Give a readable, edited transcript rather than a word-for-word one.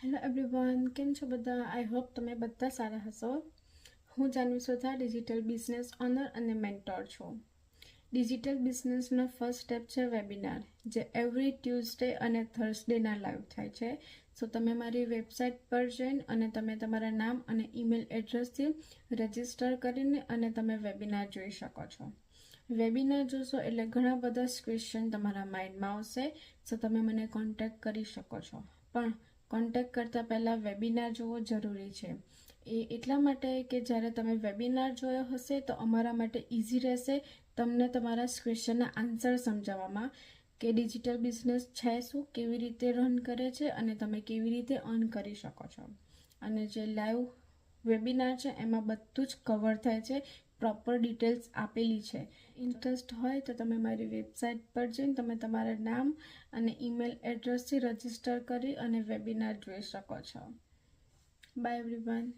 Hello everyone, કેમ છો બધા? આઈ હોપ તમે બધા સારા હશો. હું જાનવી સોધા, ડિજિટલ બિઝનેસ ઓનર અને મેન્ટોર છું. ડિજિટલ બિઝનેસનો ફર્સ્ટ સ્ટેપ છે વેબિનાર, જે એવરી ટ્યુઝડે અને થર્સડેના લાઈવ થાય છે. સો તમે મારી વેબસાઇટ પર જઈને અને તમે તમારા નામ અને ઈમેલ એડ્રેસથી રજિસ્ટર કરીને અને તમે વેબિનાર જોઈ શકો છો. વેબિનાર જોશો એટલે ઘણા બધા ક્વેશ્ચન તમારા માઇન્ડમાં આવશે. સો તમે મને કોન્ટેક્ટ કરી શકો છો. પણ કોન્ટેક્ટ કરતાં પહેલાં વેબિનાર જોવો જરૂરી છે. એ એટલા માટે કે જ્યારે તમે વેબિનાર જોયો હશે તો અમારા માટે ઇઝી રહેશે તમને તમારા ક્વેશ્ચનના આન્સર સમજાવવામાં, કે ડિજિટલ બિઝનેસ છે શું, કેવી રીતે રન કરે છે અને તમે કેવી રીતે અર્ન કરી શકો છો. અને જે લાઈવ વેબિનાર છે એમાં બધું જ કવર થાય છે, પ્રોપર ડિટેલ્સ આપેલી છે. ઇન્ટરેસ્ટ હોય તો તમે મારી વેબસાઇટ પર જઈને તમે તમારા નામ અને ઈમેલ એડ્રેસથી રજિસ્ટર કરી અને વેબિનાર જોઈ શકો છો. By everyone.